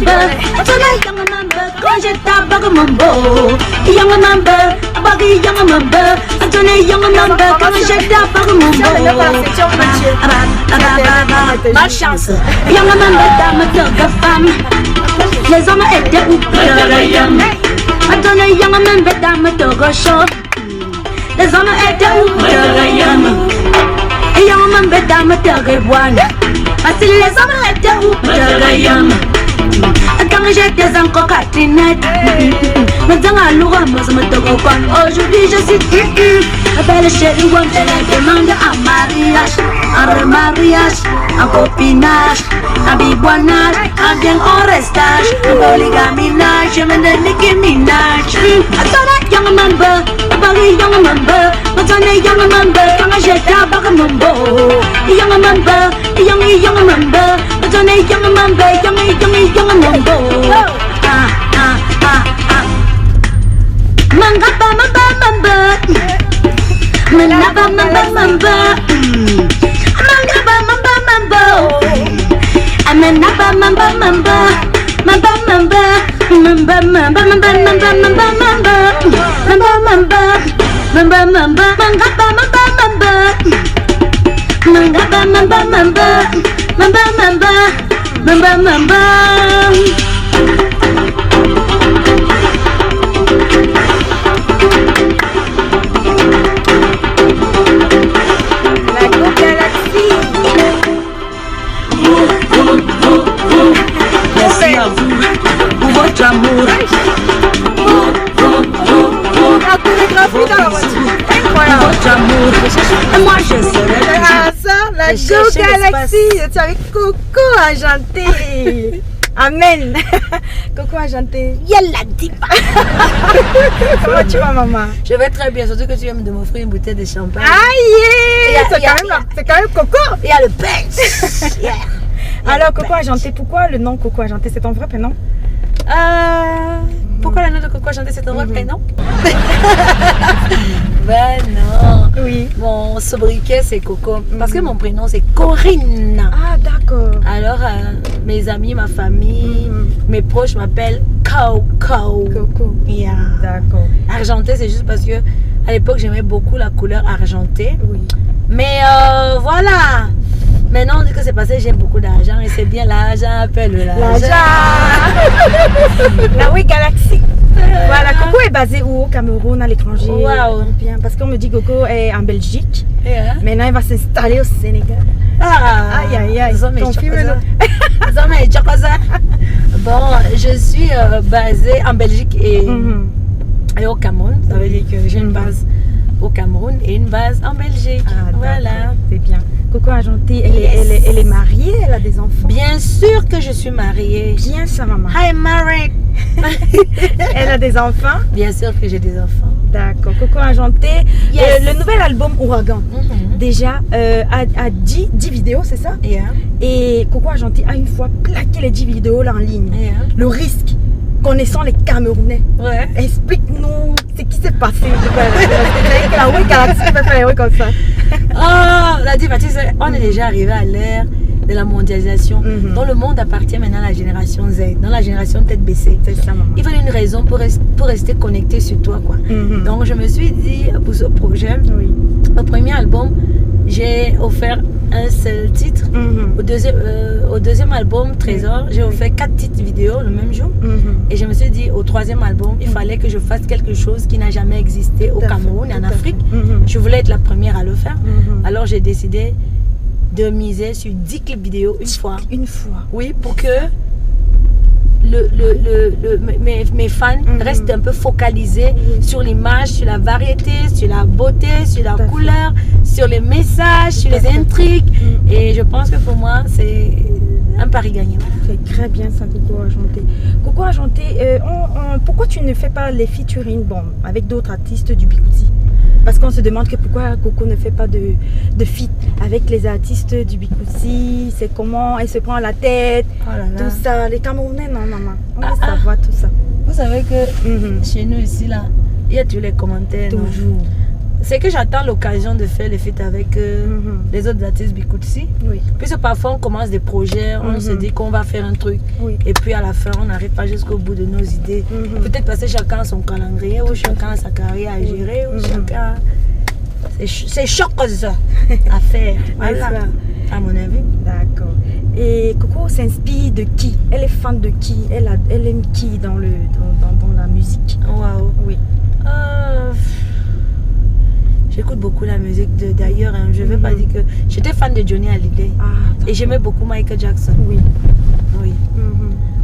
mamba, young mamba, quand je tabac mambo. Young mamba, baggy young mamba, young mamba, quand je tabac mambo. Malchance, young mamba, dame de femme. Les hommes étaient où Attendez, young mamba, dame de gauche. Les hommes étaient où young mamba, dame de revoine. Parce que les hommes étaient où quand j'étais encore Catrinette, aujourd'hui je suis belle chérie, je la demande en mariage, en remariage, en copinage, en biboinage, en bien en restage, en polygaminage, je me donne Nicki Minaj. Attendez, young member, Paris young member, attendez young member, quand j'étais à Bagamumbo, young member, young member, attendez young member, young member. Mangaba mamba mamba, manaba mamba mamba, mangaba mamba mamba, amenaba mamba mamba, mamba mamba, mamba mamba mamba mamba mamba mamba mamba, mamba mamba, mangaba mamba mamba, mangaba mamba mamba, mamba mamba, mamba mamba. Merci à vous pour votre amour. Votre amour. Et moi je serai Ah ça, la Go Galaxy, tu es avec Coco Argenté. Amen. Coco Argenté. Yalla dipa. Comment tu vas maman? Je vais très bien, surtout que tu viens de m'offrir une bouteille de champagne. Aïe, c'est quand même Coco. Il y a le bench. Yeah. Alors Coco Argenté, pourquoi le nom Coco Argenté? C'est ton vrai prénom? Pourquoi le nom de Coco Argenté, c'est ton vrai prénom? Ben non. Oui. Mon sobriquet c'est Coco. Parce que mon prénom c'est Corinne. Ah d'accord. Alors mes amis, ma famille, mes proches m'appellent Coco. Coco. Yeah. D'accord. Argenté c'est juste parce que à l'époque j'aimais beaucoup la couleur argentée. Oui. Mais voilà. Maintenant on dit que c'est parce que j'ai beaucoup d'argent et c'est bien l'argent appelle l'argent. La Oui Galaxy. Voilà, Coco est basé où? Au Cameroun, à l'étranger? Waouh. Bien, parce qu'on me dit que Coco est en Belgique. Yeah. Maintenant, il va s'installer au Sénégal. Ah, Aïe, aïe, aïe. Bon, je suis basée en Belgique et au Cameroun. Ça veut dire que j'ai une base au Cameroun et une base en Belgique. Ah, voilà. C'est bien. Coco Argenté, elle est mariée, elle a des enfants? Bien sûr que je suis mariée. Bien ça, maman. Hi, married. Elle a des enfants? Bien sûr que j'ai des enfants. D'accord. Coco Argenté, Yes. le nouvel album Ouragan, déjà a 10 vidéos, c'est ça? Yeah. Et Coco Argenté a une fois plaqué les 10 vidéos là en ligne. Yeah. Le risque, connaissant les Camerounais. Ouais. Explique-nous ce qui s'est passé. La Oui Galaxy peut faire oui comme ça. Oh, la diva, tu sais, on est déjà arrivé à l'ère de la mondialisation. Dans le monde appartient maintenant à la génération Z, dans la génération tête baissée. C'est ça, maman. Il fallait une raison pour rester connecté sur toi, quoi. Donc je me suis dit, pour ce projet, au premier album, j'ai offert un seul titre. Au deuxième album, Trésor, j'ai offert 4 titres vidéo le même jour. Et je me suis dit, au troisième album, il fallait que je fasse quelque chose qui n'a jamais existé au Cameroun et en Afrique. Je voulais être la première à le faire. Alors j'ai décidé de miser sur 10 clips vidéo une fois. Une fois. Oui, pour que mes fans restent un peu focalisés sur l'image, sur la variété, sur la beauté, sur la couleur, sur les messages, sur les intrigues. Et je pense que pour moi, c'est un pari gagnant. C'est très bien ça, Coco Argenté. Coco Argenté, pourquoi tu ne fais pas les featuring avec d'autres artistes du Bikouti? Parce qu'on se demande que pourquoi Coco ne fait pas de feat avec les artistes du Bikouti. C'est comment elle se prend la tête, tout ça. Les Camerounais, non, maman. On veut savoir tout ça. Vous savez que chez nous ici, là, il y a tous les commentaires. Toujours. c'est que j'attends l'occasion de faire les feats avec les autres artistes Bikutsi. Oui. Puisque parfois on commence des projets, on se dit qu'on va faire un truc. Oui. Et puis à la fin, on n'arrive pas jusqu'au bout de nos idées. Peut-être parce que chacun a son calendrier, ou chacun a sa carrière à gérer, ou chacun... C'est choc ça à faire. Voilà, à mon avis. D'accord. Et Coco s'inspire de qui? Elle est fan de qui? Elle aime qui dans la musique? Waouh. Oui. J'écoute beaucoup la musique d'ailleurs. Hein, je ne vais pas dire que... J'étais fan de Johnny Hallyday. Et j'aimais beaucoup Michael Jackson. Oui. Oui.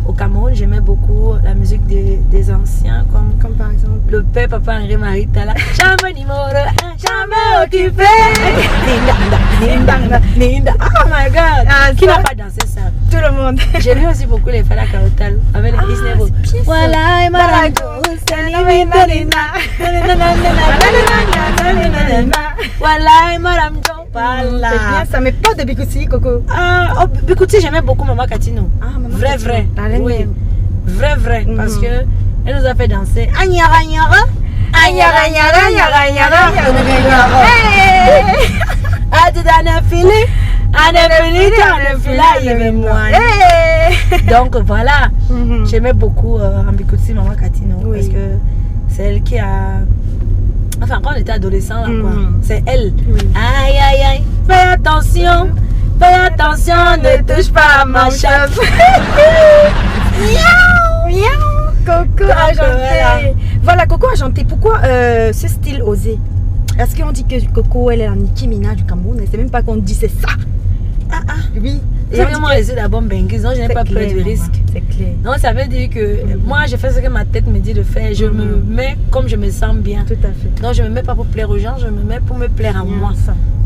Au Cameroun, j'aimais beaucoup la musique des anciens, comme par exemple le père Papa Henri Marie Tala. Jamais numéro 1, jamais occupé. Oh my God. Qui n'a pas dansé ça? Tout le monde. J'aimais aussi beaucoup les Fada Karotal avec les Disney Boys. Voilà, et Marango. Voilà, et Madame John. Voilà. C'est bien ça, mais pas de Bikutsi, Coco. Bikutsi, j'aimais beaucoup Maman Katino. Maman vrai, Katino. vrai. Oui. Vrai. Parce que elle nous a fait danser. Agnara, Agnara. Agnara, Agnara, Agnara, Agnara. Donc voilà, j'aimais beaucoup Ambikutsi Maman Katino parce que c'est elle qui a... Enfin, quand on était adolescent, là, quoi, c'est elle. Aïe, aïe, aïe, fais attention, ne touche pas à ma chatte. Miaou, miaou. Coco a chanté. Voilà, Coco a chanté. Pourquoi ce style osé? Est-ce qu'on dit que Coco, elle est la Nicki Minaj du Cameroun? C'est même pas qu'on dit c'est ça. Oui. C'est vraiment laissé d'abord benguer, donc je n'ai pas peur du risque. C'est clair. Donc ça veut dire que moi je fais ce que ma tête me dit de faire. Je me mets comme je me sens bien. Tout à fait. Donc je me mets pas pour plaire aux gens, je me mets pour me plaire à moi.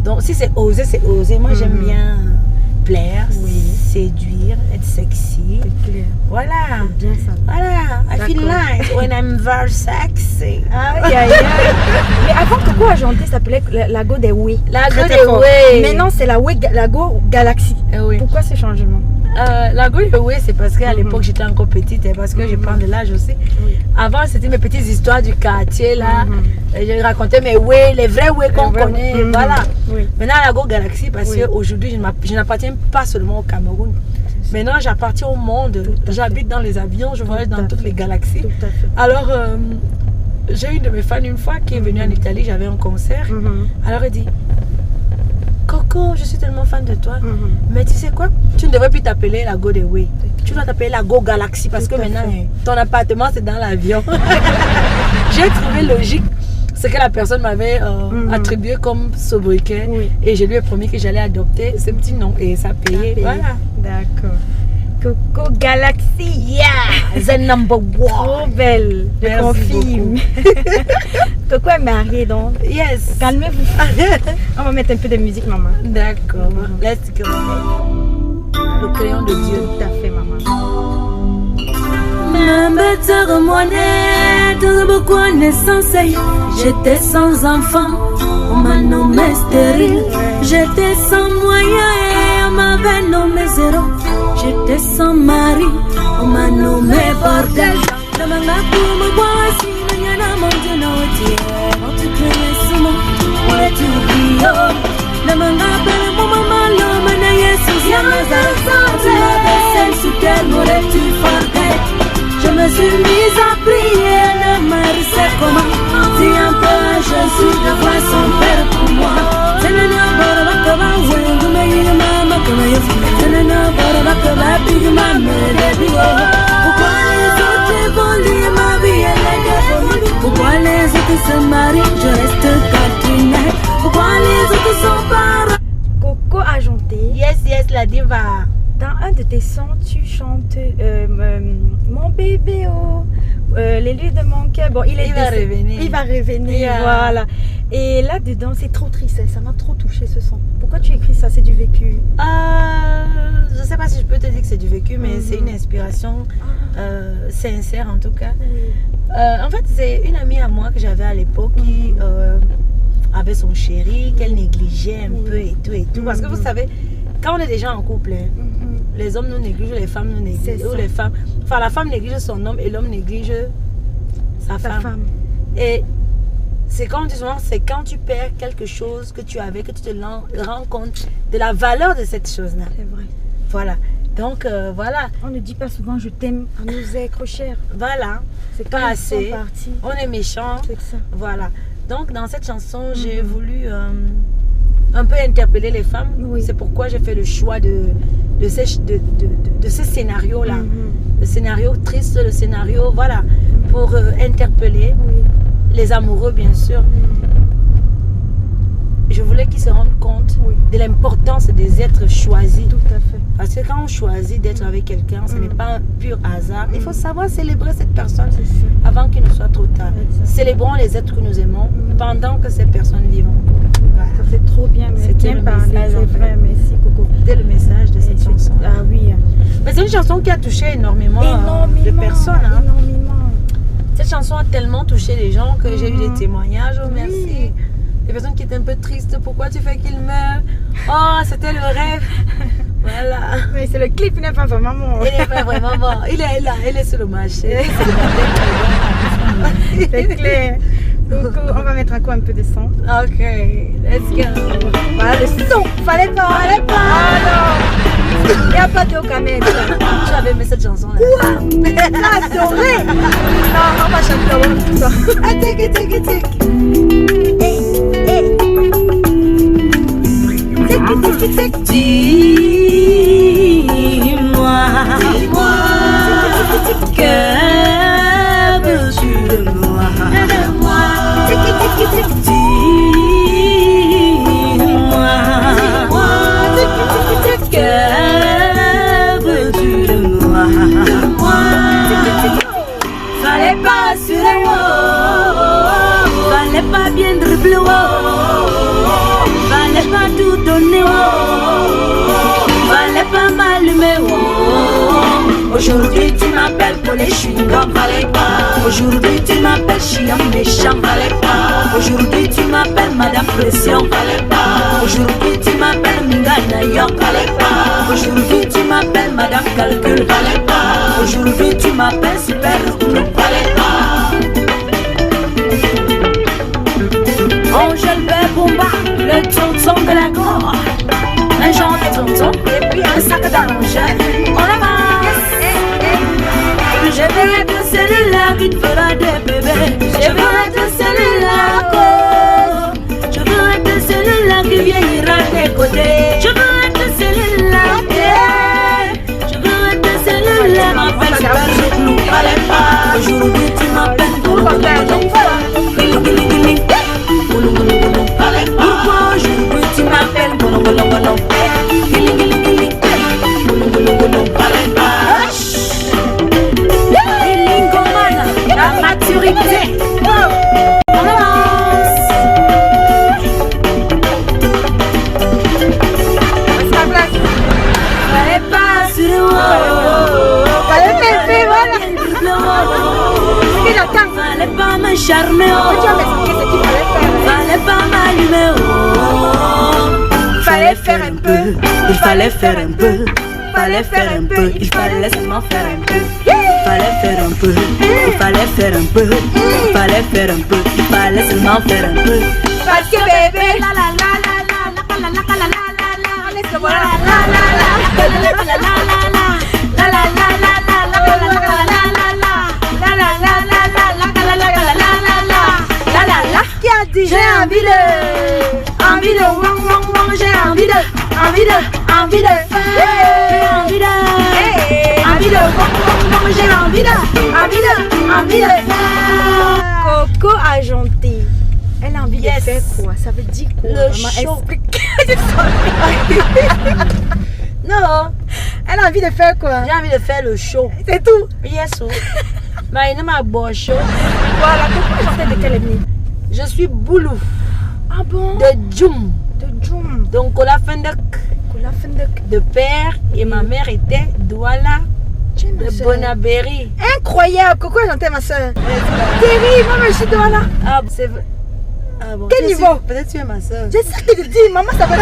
Donc si c'est osé, c'est osé. Moi j'aime bien plaire, séduire, être sexy. C'est clair. Voilà. C'est bien ça. Voilà. I feel nice when I'm very sexy. Aïe, aïe, aïe. Mais avant Coco a chanté, ça s'appelait la Go des Way. La Go des Way. Maintenant c'est la Go Galaxy. Oui. Pourquoi ce changement? La Go des Way, c'est parce qu'à l'époque j'étais encore petite et parce que je prends de l'âge aussi. Avant c'était mes petites histoires du quartier là. Je racontais mes way, les vrais way qu'on connaît. Voilà. Maintenant la Go Galaxy parce qu'aujourd'hui je n'appartiens pas seulement au Cameroun. Maintenant j'appartiens au monde. J'habite dans les avions, je voyage dans toutes les galaxies. Alors j'ai une de mes fans une fois qui est venue en Italie, j'avais un concert. Alors elle dit: Coco, je suis tellement fan de toi. Mais tu sais quoi? Tu ne devrais plus t'appeler la Go des Way. Tu dois t'appeler la Go Galaxy parce que maintenant ton appartement c'est dans l'avion. J'ai trouvé logique ce que la personne m'avait attribué comme sobriquet. Et je lui ai promis que j'allais adopter ce petit nom et ça payait. Voilà. D'accord. Coco Galaxy. Yeah, the number one. Trop belle. Je confirme. Coco est mariée donc. Yes. Calmez-vous. On va mettre un peu de musique, maman. D'accord. Let's go. Le crayon de Dieu. Tout à fait, maman. J'étais sans enfant, on m'a nommé stérile. J'étais sans moyens et on m'avait nommé zéro. J'étais sans mari, on m'a nommé bordel. Le manga pour me voir si le nyana mon Dieu n'a été. On te crée ce mot, on est tout bio. Le manga belle mon maman, l'homme n'a yesus yamaza. Tu m'avais celle sous quel mot tu forget. Je me suis mise à prier, le mari sait comment. Dis un peu à Jésus de voir son père pour moi. C'est le nom de la cava, ouais, vous m'ayez maman comme ailleurs. C'est le nom de la cava, big maman, pourquoi les autres évoluent, ma vie elle est dévolue. Pourquoi les autres se marient, je reste cartonné. Pourquoi les autres sont pas. Coco a chanté. Yes, la diva. Dans un de tes sons, tu chantes mon bébé, l'élu de mon cœur. Bon, il va revenir. Il va revenir, voilà. Et là-dedans, c'est trop triste. Ça m'a trop touché ce son. Pourquoi tu écris ça? C'est du vécu? Je sais pas si je peux te dire que c'est du vécu, mais c'est une inspiration sincère en tout cas. En fait, c'est une amie à moi que j'avais à l'époque qui avait son chéri, qu'elle négligeait un peu et tout. Parce que vous savez, quand on est déjà en couple, les hommes nous négligent, les femmes nous négligent. Ou les femmes, enfin, la femme néglige son homme et l'homme néglige sa femme. Et c'est comme on dit souvent, c'est quand tu perds quelque chose que tu avais, que tu te rends compte de la valeur de cette chose-là. C'est vrai. Voilà. Donc, voilà. On ne dit pas souvent je t'aime à nos êtres chers. Voilà. C'est pas quand ils assez. sont partis. On est méchant. C'est ça. Voilà. Donc, dans cette chanson, j'ai voulu un peu interpeller les femmes. Oui. C'est pourquoi j'ai fait le choix de ce scénario-là. Le scénario triste, le scénario, voilà, pour interpeller Oui. les amoureux, bien sûr. Je voulais qu'ils se rendent compte de l'importance des êtres choisis. Tout à fait. Parce que quand on choisit d'être avec quelqu'un, ce n'est pas un pur hasard. Il faut savoir célébrer cette personne avant qu'il ne soit trop tard. Célébrons les êtres que nous aimons pendant que ces personnes vivent encore. Voilà. C'est trop bien. C'était bien le parlé. message, en C'est fait. vrai. Merci Coco. C'était le message de cette chanson. Ah oui. Mais c'est une chanson qui a touché énormément, de personnes. Hein. Énormément. Cette chanson a tellement touché les gens que j'ai eu des témoignages. Oh, merci. Des personnes qui étaient un peu tristes. Pourquoi tu fais qu'il meure? Oh, c'était le rêve. Voilà. Mais c'est le clip, il n'est pas vraiment mort. Il n'est pas vraiment mort. Il est là, il est sur le marché. C'est clair. Donc, on va mettre encore un peu de son. Ok, let's go. Voilà le son. Fallait pas. Ah non. Il n'y a pas d'eau quand même. J'avais aimé cette chanson-là. Adoré. Non, on va chanter avant tout ça. Ah, take it. Dis-moi, que veux-tu de moi? Dis-moi, que veux-tu de moi? Fallait pas assurer, fallait pas bien dribbler, fallait pas tout donner, fallait pas m'allumer. Aujourd'hui tu m'appelles pour les chewing-gums, fallait pas. Aujourd'hui tu m'appelles chien méchant, fallait pas. Aujourd'hui tu m'appelles Madame Pression, fallait pas. Aujourd'hui tu m'appelles Mingana York, fallait pas. Aujourd'hui tu m'appelles Madame Calcul, fallait pas. Aujourd'hui tu m'appelles Super Roux, fallait pas. Angèle Bomba, le tonton de la gorge. Un genre de tonton et puis un sac d'argent. On avance. Je veux être celui-là qui te fera des bébés. Je veux être celui-là. Je veux être celui-là qui vieillira à tes côtés. Je veux être celui-là. Je veux être celui-là. M'appelle Super Zouk, fallait pas. Aujourd'hui tu m'appelles Pourquoi aujourd'hui tu m'appelles la maturité. On avance. Fallait pas sur le fallait pas me charmer. Fallait pas m'allumer. Fallait faire un peu. Il fallait faire un peu. Fallait faire un peu. Il fallait seulement faire un peu. Fallait faire un peu. Il fallait faire un peu. Fallait faire un peu. Il fallait seulement faire un peu. Parce que bébé, la la la la la la la la la la la la, laisse-le voir la la la la la la la la la j'ai envie de wang wang wang, j'ai envie de j'ai envie de Coco Argenté. Elle a envie de faire quoi? Ça veut dire quoi? Le show. Non. Elle a envie de faire quoi? J'ai envie de faire le show. C'est tout. Yes, oh. Mais il m'a beau show. Voilà, Coco Argenté de quelle ethnie? Je suis Boulou. Ah bon? De Djoum. De Djoum. Donc Kola Fendek. Kola Fendek. De père et ma mère était Douala de Bonabéry. Incroyable, Coco Argenté ma soeur. Terry, moi je suis Douala. Ah, c'est vrai. Ah bon. Quel niveau? Peut-être tu es ma soeur. Je sais que tu dis, maman ça va.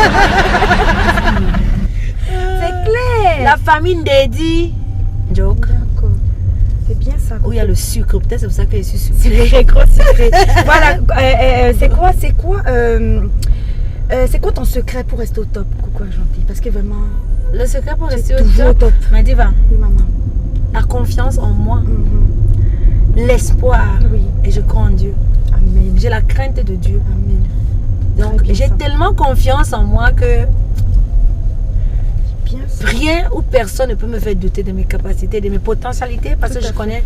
C'est clair. La famille d'Eddie. Joke. D'accord. C'est bien ça. Où il y a le sucre. Peut-être c'est pour ça que je suis sucrée. C'est très gros sucré. Voilà. C'est quoi ton secret pour rester au top, Coco Argentée? Parce que vraiment. Le secret pour rester toujours au top. Ma diva. Oui, maman. La confiance en moi. L'espoir. Oui. Et je crois en Dieu. Amen. J'ai la crainte de Dieu. Amen. Donc j'ai tellement confiance en moi que bien ça. rien ou personne ne peut me faire douter de mes capacités, de mes potentialités, parce que je connais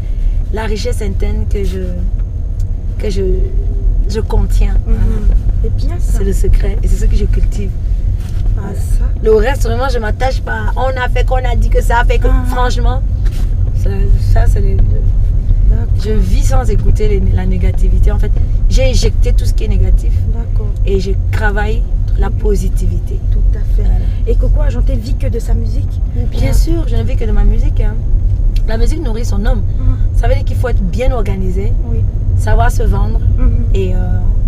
la richesse interne que je contiens. Voilà. C'est bien ça. C'est le secret et c'est ce que je cultive. Ah, ça. Le reste, vraiment, je m'attache pas. On a fait qu'on a dit que ça a fait que, franchement, ça c'est le. Je vis sans écouter la négativité. En fait, j'ai éjecté tout ce qui est négatif. D'accord. Et je travaille la positivité. Tout à fait. Voilà. Et Coco Argentée vit que de sa musique? Bien sûr, je ne vis que de ma musique. Hein. La musique nourrit son homme. Ça veut dire qu'il faut être bien organisé, savoir se vendre et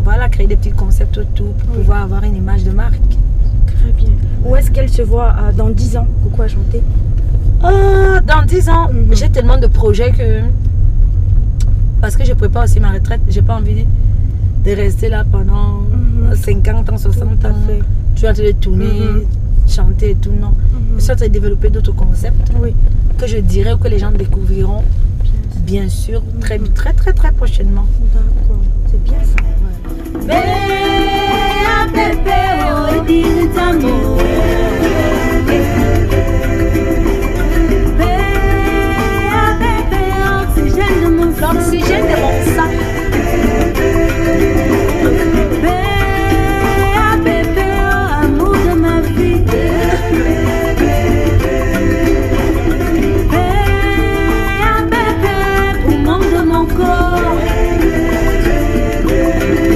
voilà, créer des petits concepts autour pour pouvoir avoir une image de marque. Très bien. Où est-ce qu'elle se voit dans 10 ans, Coco Argentée? Dans 10 ans, j'ai tellement de projets que... Parce que je prépare aussi ma retraite, j'ai pas envie de rester là pendant 50 ans, 60 ans. Je suis en train de tourner, chanter et tout, non. Je suis en train de développer d'autres concepts que je dirais ou que les gens découvriront, bien sûr, très prochainement. D'accord, c'est bien ça. L'oxygène de mon sang. Bébé, amour de ma vie. Bébé, poumon de mon corps.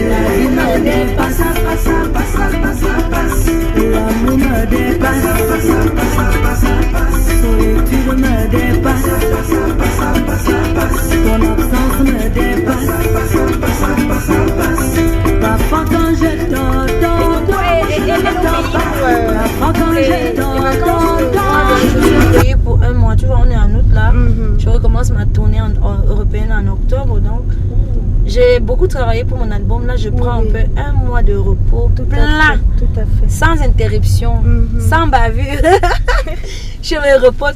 La vie me dépasse, l'amour me dépasse, solitude me dépasse, ton absence me dépasse. Parfois quand je t'entends, parfois quand je t'entends. Je suis payée pour un mois, tu vois, on est en août là. Je recommence ma tournée européenne en octobre, donc j'ai beaucoup travaillé pour mon album. Là, je prends un peu un mois de repos plein, tout à fait. sans interruption, sans bavure. Je me repose.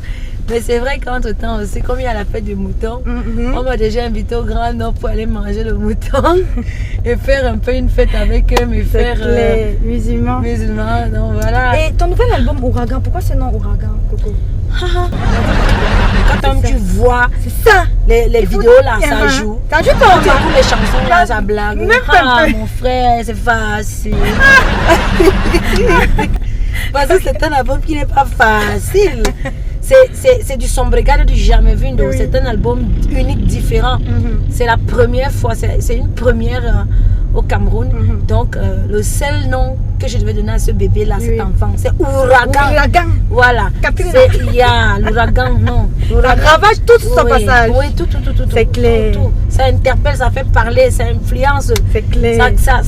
Mais c'est vrai qu'entre temps aussi, comme il y a la fête du mouton, on m'a déjà invité au Grand Nord pour aller manger le mouton et faire un peu une fête avec eux, mes frères musulmans. Donc voilà. Et ton nouvel album Ouragan, pourquoi ce nom Ouragan, Coco? Quand tu vois les vidéos là, ça joue. Ça joue Quand tu écoutes les chansons là, ça blague. Mon frère, c'est facile. Parce que c'est un album qui n'est pas facile. C'est du sombregado du jamais vu. Donc c'est un album unique, différent. C'est la première fois, c'est une première au Cameroun. Donc le seul nom que je devais donner à ce bébé là, cet enfant, c'est Ouragan. Ouragan. Voilà. Il y a l'ouragan, non. Ça ravage tout sur son passage. Oui, tout. C'est clair. Tout. Ça interpelle, ça fait parler, ça influence. C'est clair. Ça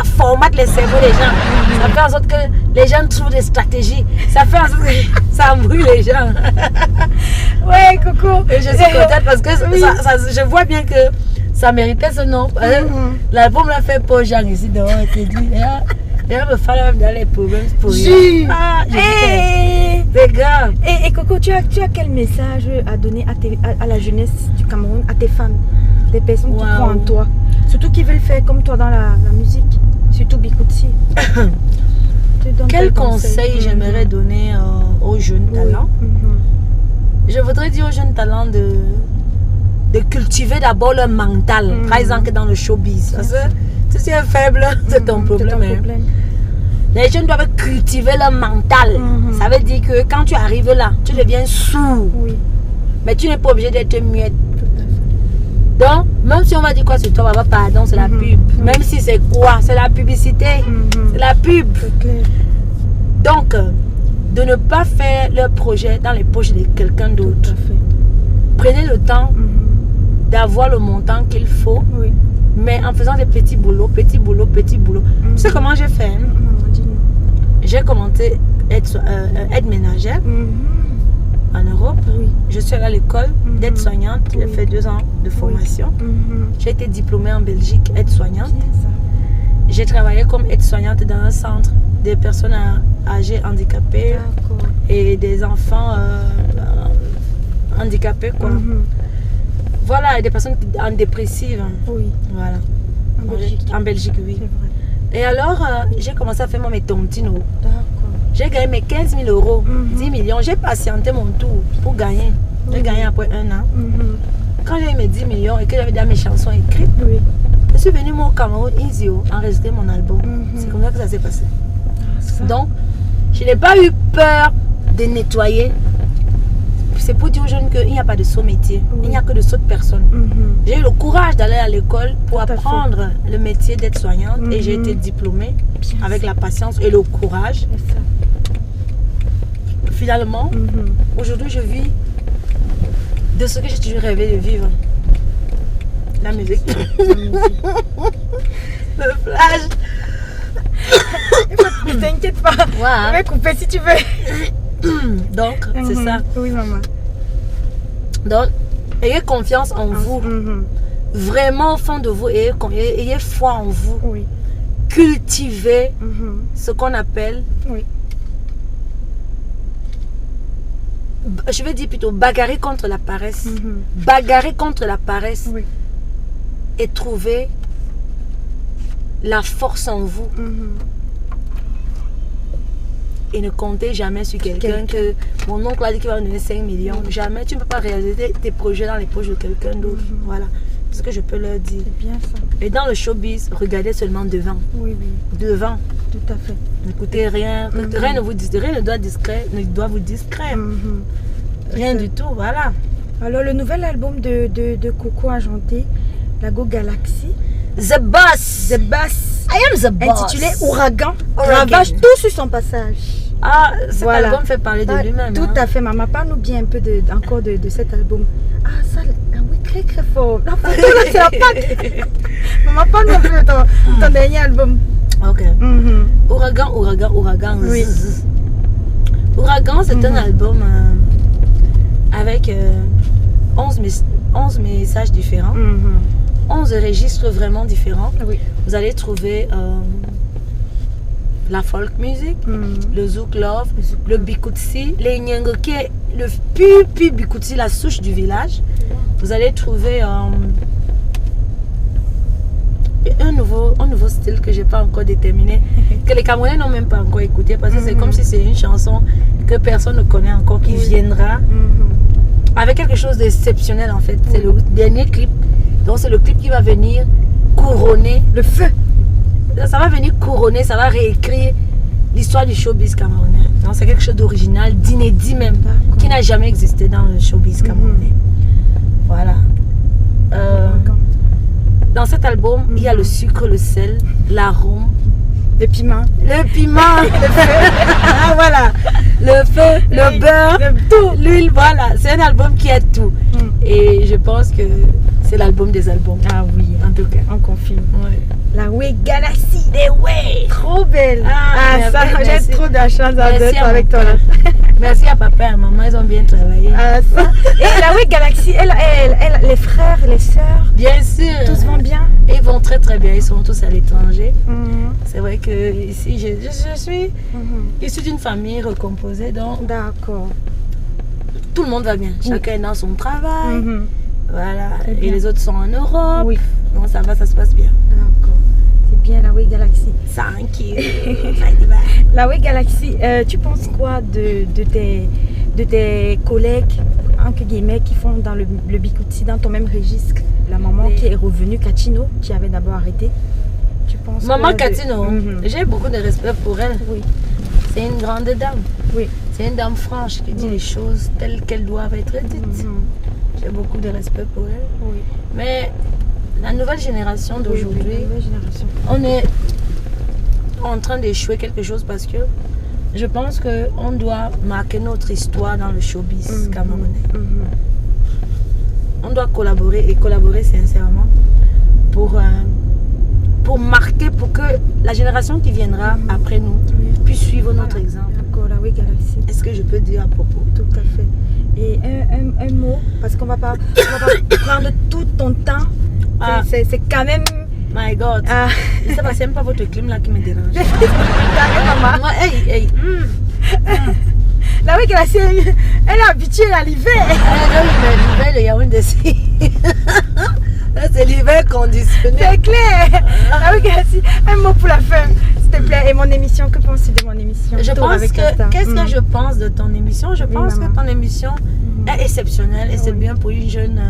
formate les cerveaux des gens. Ça fait en sorte que les gens trouvent des stratégies. Ça fait en sorte que ça brûle les gens. Ouais, Coco. Et je suis contente parce que je vois bien que ça méritait ce nom. L'album l'a fait pour Jean ici dehors. Il te dit, il va me faire même dans les problèmes pour rien. C'est grave. Et Coco, tu as quel message à donner à la jeunesse du Cameroun, à tes fans, des personnes qui croient en toi, surtout qui veulent faire comme toi dans la musique, surtout Bikuti? Quel conseil j'aimerais donner aux jeunes talents? Je voudrais dire aux jeunes talents de cultiver d'abord leur mental, par exemple dans le showbiz. Parce que si tu es faible, c'est ton problème. Les jeunes doivent cultiver leur mental. Ça veut dire que quand tu arrives là, tu deviens sourd. Mais tu n'es pas obligé d'être muette. Donc, même si on va dire quoi sur toi, pardon, c'est la pub. Même si c'est quoi? C'est la publicité. C'est la pub. Donc, de ne pas faire leur projet dans les poches de quelqu'un d'autre. Prenez le temps d'avoir le montant qu'il faut, mais en faisant des petits boulots. Tu sais comment j'ai fait? J'ai commencé être ménagère. en Europe. Oui. Je suis allée à l'école d'aide-soignante. J'ai fait 2 ans de formation. J'ai été diplômée en Belgique aide-soignante. Bien ça. J'ai travaillé comme aide-soignante dans un centre des personnes âgées handicapées D'accord. et des enfants handicapés, quoi. Voilà, et des personnes en dépressive. Oui. Voilà. En Belgique. En Belgique, oui. C'est vrai. Et alors, j'ai commencé à faire mes tontines. D'accord. J'ai gagné mes 15 000 euros, 10 millions. J'ai patienté mon tour pour gagner. J'ai gagné après 1 an. Quand j'ai eu mes 10 millions et que j'avais déjà mes chansons écrites, Oui. je suis venue moi au Cameroun, Easyo, enregistrer mon album. C'est comme ça que ça s'est passé. Ça. Donc, je n'ai pas eu peur de nettoyer. C'est pour dire aux jeunes qu'il n'y a pas de saut métier. Il n'y a que de saut de personnes. J'ai eu le courage d'aller à l'école pour Tout à fait. apprendre le métier d'aide-soignante et j'ai été diplômée avec la patience et le courage. C'est ça. Finalement, aujourd'hui, je vis de ce que j'ai toujours rêvé de vivre. La musique. Le flash. Ne t'inquiète pas. Voilà. On va couper si tu veux. Donc, c'est ça. Oui, maman. Donc, ayez confiance en vous. Vraiment au fond de vous. Ayez foi en vous. Oui. Cultivez ce qu'on appelle, Oui. je vais dire plutôt, bagarrer contre la paresse. Bagarrer contre la paresse Oui. et trouver la force en vous. Et ne comptez jamais sur quelqu'un que mon oncle a dit qu'il va me donner 5 millions. Jamais, tu ne peux pas réaliser tes projets dans les poches de quelqu'un d'autre. Voilà, c'est ce que je peux leur dire. C'est bien ça. Et dans le showbiz, regardez seulement devant. Oui, oui. Devant. Tout à fait. N'écoutez rien. Rien ne vous dit, rien ne doit vous distraire. Rien du tout, voilà. Alors, le nouvel album de Coco Argenté, la Go Galaxy, The Boss. The Bass, I am the boss. intitulé Ouragan, Ouragan. ravage tout sur son passage. Ah, cet Voilà. album fait parler de lui-même. Tout hein. à fait, maman. Parle-nous bien un peu encore de cet album. Ah, ça, oui, très très fort. La photo là, c'est la patte. Maman, parle-nous un peu de ton dernier album. Ok. Ouragan, Ouragan, Ouragan. Oui. Zzz. Ouragan, c'est un album avec 11 messages différents, 11 registres vraiment différents. Oui. Vous allez trouver la folk music, le zouk love, le bikutsi, les nyengoke, le pupi bikutsi, la souche du village. Vous allez trouver un nouveau style que j'ai pas encore déterminé, que les Camerounais n'ont même pas encore écouté, parce que c'est comme si c'est une chanson que personne ne connaît encore, qui viendra avec quelque chose d'exceptionnel en fait. C'est le dernier clip, donc c'est le clip qui va venir couronner Le feu. ça va venir couronner, ça va réécrire l'histoire du showbiz camerounais. Donc c'est quelque chose d'original, d'inédit même, D'accord. qui n'a jamais existé dans le showbiz camerounais. Voilà. Dans cet album, il y a le sucre, le sel, l'arôme, Le piment. le piment, ah, voilà, le feu, le beurre, tout. l'huile, voilà. C'est un album qui a tout. Et je pense que c'est l'album des albums. Ah oui, En tout cas. on confirme. Ouais. La Way Galaxy. Des ouais. Trop belle. Ah, ça, merci. j'ai trop de chance Merci d'être à avec mon toi là. père. Merci à papa et à maman, ils ont bien travaillé. Ah, ça. Et la Way Galaxy, les frères, les sœurs, Bien sûr. tous vont bien. Ils vont très très bien, ils sont tous à l'étranger. C'est vrai que ici, je suis issue d'une famille recomposée, donc D'accord. tout le monde va bien. Chacun est dans son travail. Voilà. C'est Et bien. les autres sont en Europe. Oui. Donc ça va, ça se passe bien. D'accord. C'est bien la Way Galaxy. Thank you. La Way Galaxy, tu penses quoi de tes collègues, entre guillemets, qui font dans le bikutsi, dans ton même registre? La maman Oui. qui est revenue, Katino, qui avait d'abord arrêté. Tu penses Maman que- Katino, j'ai beaucoup de respect pour elle. Oui. C'est une grande dame. Oui. C'est une dame franche qui dit les choses telles qu'elles doivent être dites. J'ai beaucoup de respect pour elle. Oui. Mais la nouvelle génération d'aujourd'hui, La nouvelle génération. on est en train d'échouer quelque chose parce que je pense qu'on doit marquer notre histoire dans le showbiz camerounais. On doit collaborer et collaborer sincèrement pour marquer, pour que la génération qui viendra après nous puisse suivre notre exemple. D'accord, la Way Galaxy. Est-ce que je peux dire à propos? Tout à fait. Et un mot, parce qu'on va pas prendre tout ton temps. C'est quand même... My God. Ça va, c'est même pas votre clim là qui me dérange. Maman. Moi, hey. Là, oui, elle est habituée à l'hiver. L'hiver, le Yaoundé, là, c'est l'hiver conditionné. C'est clair. Ah oui, un mot pour la fin, s'il te plaît. Et mon émission, que penses-tu de mon émission? Je pense que, qu'est-ce que je pense de ton émission? Je pense que ton émission est exceptionnelle et c'est bien pour une jeune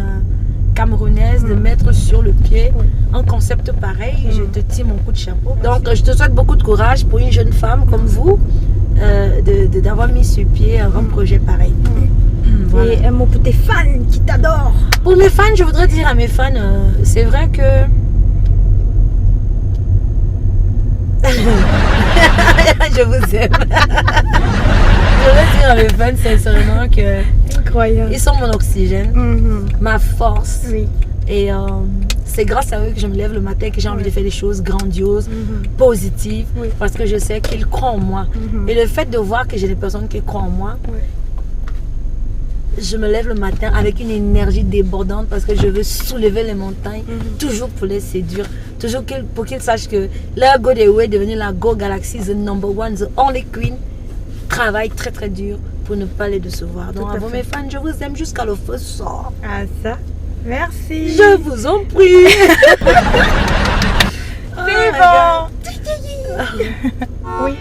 camerounaise de mettre sur le pied un concept pareil. Je te tire mon coup de chapeau. Donc, je te souhaite beaucoup de courage pour une jeune femme comme vous d'avoir mis sur pied un projet pareil. Voilà. Et un mot pour tes fans qui t'adorent. Pour mes fans, je voudrais dire à mes fans, c'est vrai que... je vous aime. Je voudrais dire à mes fans sincèrement que... Incroyable. Ils sont mon oxygène, ma force. Oui. Et c'est grâce à eux que je me lève le matin, que j'ai envie de faire des choses grandioses, positives, parce que je sais qu'ils croient en moi. Et le fait de voir que j'ai des personnes qui croient en moi, je me lève le matin avec une énergie débordante parce que je veux soulever les montagnes, toujours pour les séduire, toujours pour qu'ils sachent que leur Go Their Way, devenir la Go Galaxy, the number one, the only queen, travaille très très dur pour ne pas les décevoir. Donc à vous mes fans, je vous aime jusqu'à le feu sort. Ah ça, merci. Je vous en prie. C'est bon. Oui.